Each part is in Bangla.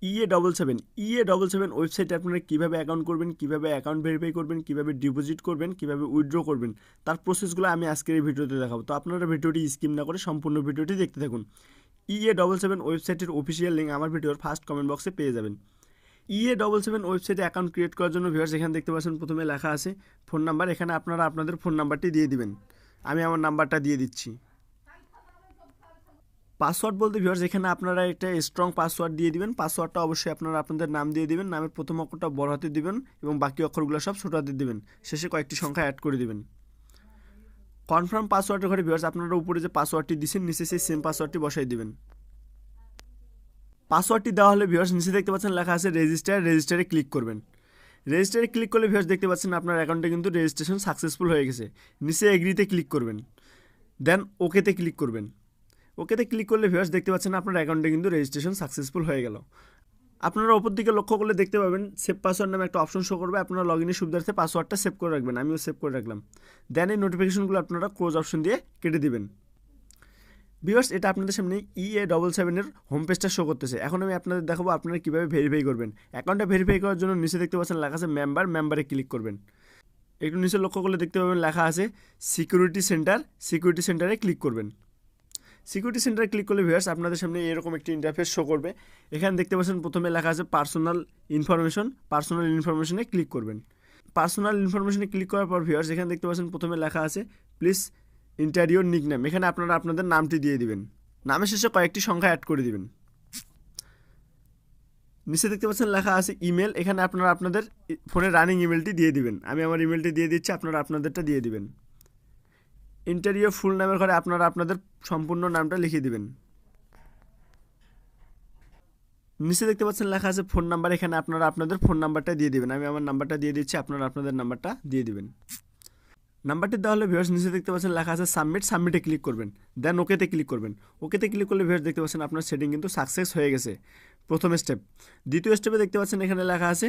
EA77 ওয়েবসাইটে আপনারা কীভাবে অ্যাকাউন্ট করবেন, কীভাবে অ্যাকাউন্ট ভেরিফাই করবেন, কীভাবে ডিপোজিট করবেন, কীভাবে উইথড্র করবেন, তার প্রসেসগুলো আমি আজকের এই ভিডিওতে দেখাবো। তো আপনারা ভিডিওটি স্কিপ না করে সম্পূর্ণ ভিডিওটি দেখতে থাকুন। EA77 ওয়েবসাইটের অফিসিয়াল লিঙ্ক আমার ভিডিওর ফার্স্ট কমেন্ট বক্সে পেয়ে যাবেন। EA77 ওয়েবসাইটে অ্যাকাউন্ট ক্রিয়েট করার জন্য ভিউয়ার্স এখানে দেখতে পাচ্ছেন প্রথমে লেখা আছে ফোন নাম্বার। এখানে আপনারা আপনাদের ফোন নাম্বারটি দিয়ে দিবেন। আমি আমার নাম্বারটা দিয়ে দিচ্ছি। পাসওয়ার্ড বলতে ভিউয়ার্স এখানে আপনারা একটা স্ট্রং পাসওয়ার্ড দিয়ে দিবেন। পাসওয়ার্ডটা অবশ্যই আপনারা আপনাদের নাম দিয়ে দিবেন। নামের প্রথম অক্ষরটা বড় হাতে দিবেন এবং বাকি অক্ষরগুলো সব ছোট হাতে দিবেন। শেষে কয়েকটি সংখ্যা অ্যাড করে দিবেন। কনফার্ম পাসওয়ার্ডের ঘরে ভিউয়ার্স আপনারা উপরে যে পাসওয়ার্ডটি দিচ্ছেন নিচে সেই সেম পাসওয়ার্ডটি বসাই দিবেন। পাসওয়ার্ডটি দেওয়া হলে ভিউয়ার্স নিচে দেখতে পাচ্ছেন লেখা আছে রেজিস্টারে ক্লিক করবেন। রেজিস্টারে ক্লিক করলে ভিউয়ার্স দেখতে পাচ্ছেন আপনার অ্যাকাউন্টে কিন্তু রেজিস্ট্রেশন সাকসেসফুল হয়ে গেছে। নিচে এগ্রিতে ক্লিক করবেন, দেন ওকেতে ক্লিক করবেন। ওকেতে ক্লিক করলে ভিউয়ার্স দেখতে পাচ্ছেন আপনার অ্যাকাউন্টে কিন্তু রেজিস্ট্রেশন সাকসেসফুল হয়ে গেল। আপনারা ওপর দিকে লক্ষ্য করলে দেখতে পাবেন সেভ পাসওয়ার্ড নামে একটা অপশন শো করবে। আপনারা লগ ইনের সুবিধার্থে পাসওয়ার্ডটা সেভ করে রাখবেন। আমিও সেভ করে রাখলাম। দেন এই নোটিফিকেশনগুলো আপনারা ক্লোজ অপশন দিয়ে কেটে দিবেন। ভিউয়ার্স এটা আপনাদের সামনে EA77 এর হোম পেজটা শো করতেছে। এখন আমি আপনাদের দেখাবো আপনারা কীভাবে ভেরিফাই করবেন। অ্যাকাউন্টটা ভেরিফাই করার জন্য নিচে দেখতে পাচ্ছেন লেখা আছে মেম্বারে ক্লিক করবেন। একটু নিচে লক্ষ্য করলে দেখতে পাবেন লেখা আছে সিকিউরিটি সেন্টারে ক্লিক করবেন। সিকিউরিটি সেন্টারে ক্লিক করলে ভিউয়ার্স আপনাদের সামনে এরকম একটি ইন্টারফেস শো করবে। এখানে দেখতে পাচ্ছেন প্রথমে লেখা আছে পার্সোনাল ইনফরমেশনে ক্লিক করবেন। পার্সোনাল ইনফরমেশনে ক্লিক করার পর ভিউয়ার্স এখানে দেখতে পাচ্ছেন প্রথমে লেখা আছে প্লিজ এন্টার ইওর নিকনেম। এখানে আপনারা আপনাদের নামটি দিয়ে দিবেন। নামের শেষে কয়েকটি সংখ্যা অ্যাড করে দিবেন। নিচে দেখতে পাচ্ছেন লেখা আছে ইমেল। এখানে আপনারা আপনাদের ফোনে রানিং ইমেলটি দিয়ে দিবেন। আমি আমার ইমেলটি দিয়ে দিচ্ছি, আপনারা আপনাদেরটা দিয়ে দিবেন। ইন্টারভিউ ফুল নামের ঘরে আপনারা আপনাদের সম্পূর্ণ নামটা লিখে দিবেন। নিচে দেখতে পাচ্ছেন লেখা আছে ফোন নাম্বার। এখানে আপনারা আপনাদের ফোন নাম্বারটা দিয়ে দিবেন। আমি আমার নাম্বারটা দিয়ে দিচ্ছি, আপনারা আপনাদের নাম্বারটা দিয়ে দিবেন। নাম্বারটি দেওয়া হলে ভিউয়ার্স নিচে দেখতে পাচ্ছেন লেখা আছে সাবমিটে ক্লিক করবেন। দেন ওকেতে ক্লিক করবেন। ওকেতে ক্লিক করলে ভিউয়ার্স দেখতে পাচ্ছেন আপনার সেটিং কিন্তু সাকসেস হয়ে গেছে। প্রথম স্টেপ। দ্বিতীয় স্টেপে দেখতে পাচ্ছেন এখানে লেখা আছে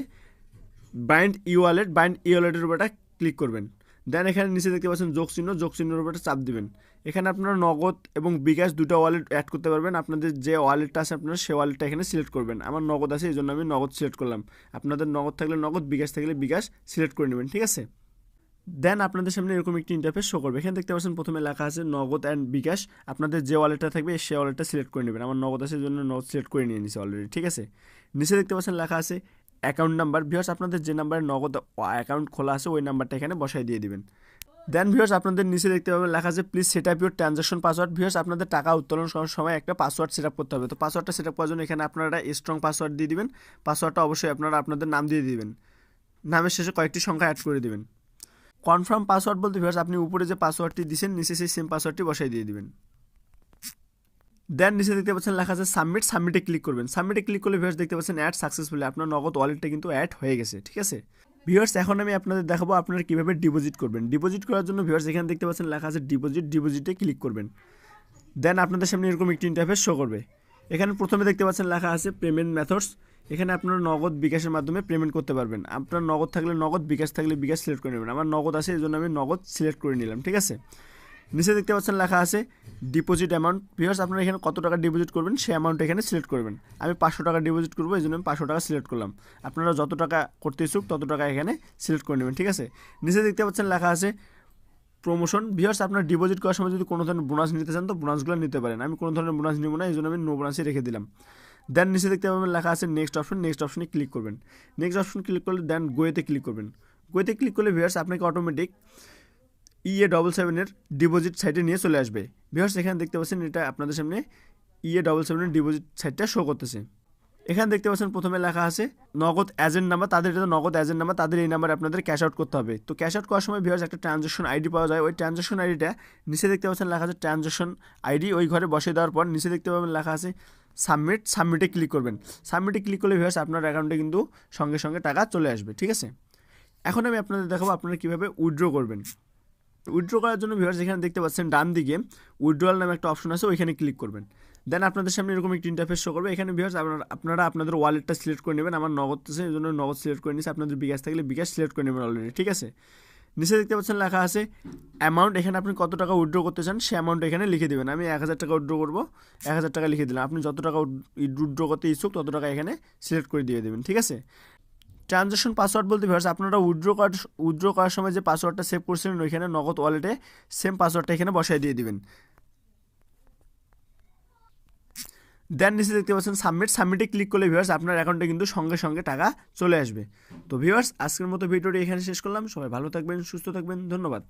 বাইন্ড ই ওয়ালেটের উপরটা ক্লিক করবেন। দেন এখানে নিচে দেখতে পাচ্ছেন যোগ চিহ্নের উপরে চাপ দিবেন। এখানে আপনারা নগদ এবং বিকাশ দুটো ওয়ালেট অ্যাড করতে পারবেন। আপনাদের যে ওয়ালেটটা আছে আপনারা সেই ওয়ালেটটা এখানে সিলেক্ট করবেন। আমার নগদ আছে এই জন্য আমি নগদ সিলেক্ট করলাম। আপনাদের নগদ থাকলে নগদ, বিকাশ থাকলে বিকাশ সিলেক্ট করে নেবেন, ঠিক আছে। দেন আপনাদের সামনে এরকম একটি ইন্টারফেস শো করবে। এখানে দেখতে পাচ্ছেন প্রথমে লেখা আছে নগদ অ্যান্ড বিকাশ। আপনাদের যে ওয়ালেটটা থাকবে সেই ওয়ালেটটা সিলেক্ট করে নেবেন। আমার নগদ আছে এই জন্য নগদ সিলেক্ট করে নিয়ে নিয়েছি অলরেডি, ঠিক আছে। নিচে দেখতে পাচ্ছেন লেখা আছে অ্যাকাউন্ট নাম্বার। ভিউয়ার্স আপনাদের যে নাম্বারে নগদ অ্যাকাউন্ট খোলা আছে ওই নাম্বারটা এখানে বসাই দিয়ে দিবেন। দেন ভিউয়ার্স আপনাদের নিচে দেখতে পাবেন লেখা আছে please set up your transaction password. Viewers আপনাদের টাকা উত্তোলন করার সময় একটা পাসওয়ার্ড সেট আপ করতে হবে। তো পাসওয়ার্ডটা সেট আপ করার জন্য এখানে আপনারা স্ট্রং পাসওয়ার্ড দিয়ে দিবেন। পাসওয়ার্ডটা অবশ্যই আপনারা আপনাদের নাম দিয়ে দিবেন। নামের শেষে কয়েকটি সংখ্যা অ্যাড করে দিবেন। কনফার্ম পাসওয়ার্ড বলতে ভিউয়ার্স আপনি উপরে যে পাসওয়ার্ডটি দিয়েছেন নিচে সেই সেম পাসওয়ার্ডটি বসাই দিয়ে দিবেন। দেন নিচে দেখতে পাচ্ছেন লেখা আছে সাবমিটে ক্লিক করবেন। সাবমিটে ক্লিক করলে ভিউয়ার্স দেখতে পাচ্ছেন অ্যাড সাকসেসফুলি, আপনার নগদ ওয়ালেটটা কিন্তু অ্যাড হয়ে গেছে, ঠিক আছে। ভিউয়ার্স এখন আমি আপনাদের দেখাবো আপনারা কীভাবে ডিপোজিট করবেন। ডিপোজিট করার জন্য ভিউয়ার্স এখানে দেখতে পাচ্ছেন লেখা আছে ডিপোজিটে ক্লিক করবেন। দেন আপনাদের সামনে এরকম একটি ইন্টারফেস শো করবে। এখানে প্রথমে দেখতে পাচ্ছেন লেখা আছে পেমেন্ট মেথডস। এখানে আপনারা নগদ বিকাশের মাধ্যমে পেমেন্ট করতে পারবেন। আপনার নগদ থাকলে নগদ, বিকাশ থাকলে বিকাশ সিলেক্ট করে নেবেন। আমার নগদ আছে এই জন্য আমি নগদ সিলেক্ট করে নিলাম, ঠিক আছে। নিচে দেখতে পাচ্ছেন লেখা আছে ডিপোজিট অ্যামাউন্ট। ভিউয়ার্স আপনারা এখানে কত টাকা ডিপোজিট করবেন সেই অ্যামাউন্ট এখানে সিলেক্ট করবেন। আমি 500 টাকা ডিপোজিট করবো এই জন্য আমি 500 টাকা সিলেক্ট করলাম। আপনারা যত টাকা করতে ইচ্ছুক তত টাকা এখানে সিলেক্ট করে নেবেন, ঠিক আছে। নিচে দেখতে পাচ্ছেন লেখা আছে প্রমোশন। ভিউয়ার্স আপনার ডিপোজিট করার সময় যদি কোনো ধরনের বোনাস নিতে চান তো বোনাসগুলো নিতে পারেন। আমি কোনো ধরনের বোনাস নিব না এই জন্য আমি নো বোনাসই রেখে দিলাম। দেন নিচে দেখতে পাবেন লেখা আছে নেক্সট অপশনে ক্লিক করবেন। নেক্সট অপশন ক্লিক করলে দেন গোয়েতে ক্লিক করবেন। গোয়েতে ক্লিক করলে ভিউয়ার্স আপনাকে অটোমেটিক EA77 এর ডিপোজিট সাইটে নিয়ে চলে আসবে। ভিউয়ার্স এখানে দেখতে পাচ্ছেন এটা আপনাদের সামনে EA77 এর ডিপোজিট সাইটটা শো করতেছে। এখানে দেখতে পাচ্ছেন প্রথমে লেখা আছে নগদ এজেন্ট নাম্বার। তাদের এটা নগদ এজেন্ট নাম্বার, তাদের এই নাম্বারে আপনাদের ক্যাশ আউট করতে হবে। তো ক্যাশ আউট করার সময় ভিউয়ার্স একটা ট্রানজাকশন আইডি পাওয়া যায়। ওই ট্রানজাকশন আইডিটা নিচে দেখতে পাচ্ছেন লেখা আছে ট্রানজাকশন আইডি। ওই ঘরে বসিয়ে দেওয়ার পর নিচে দেখতে পাবেন লেখা আছে সাবমিটে ক্লিক করবেন। সাবমিটে ক্লিক করলে ভিউয়ার্স আপনার অ্যাকাউন্টে কিন্তু সঙ্গে সঙ্গে টাকা চলে আসবে, ঠিক আছে। এখন আমি আপনাদের দেখাবো আপনারা কীভাবে উইথড্র করবেন। উইথড্র করার জন্য ভিউয়ার্স এখানে দেখতে পাচ্ছেন ডান দিকে উইথড্রয়াল নামে একটা অপশন আছে, ওইখানে ক্লিক করবেন। দেন আপনাদের সামনে এরকম একটি ইন্টারফেস শো করবে। এখানে ভিউয়ার্স আপনারা আপনাদের ওয়ালেটটা সিলেক্ট করে নেবেন। আমার নগদ আছে এই জন্য নগদ সিলেক্ট করে নিয়েছি। আপনাদের বিকাশ থাকলে বিকাশ সিলেক্ট করে নেবেন অলরেডি, ঠিক আছে। নিচে দেখতে পাচ্ছেন লেখা আছে অ্যামাউন্ট, এখানে আপনি কত টাকা উইথড্র করতে চান সে অ্যামাউন্ট এখানে লিখে দেবেন। আমি 1000 টাকা উইথড্র করবো, 1000 টাকা লিখে দিলাম। আপনি যত টাকা উইথড্র করতে ইচ্ছুক তত টাকা এখানে সিলেক্ট করে দিয়ে দেবেন, ঠিক আছে। ট্রানজাকশন পাসওয়ার্ড বলতে ভিউয়ার্স আপনারা উইথড্র করার সময় যে পাসওয়ার্ডটা সেভ করছিলেন ওইখানে নগদ ওয়ালেটে সেম পাসওয়ার্ডটা এখানে বসায় দিয়ে দিবেন। দেন নিচে দেখতে পাচ্ছেন সাবমিটে ক্লিক করলে ভিউয়ার্স আপনার অ্যাকাউন্টে কিন্তু সঙ্গে সঙ্গে টাকা চলে আসবে। তো ভিউয়ার্স আজকের মতো ভিডিওটি এখানে শেষ করলাম। সবাই ভালো থাকবেন, সুস্থ থাকবেন, ধন্যবাদ।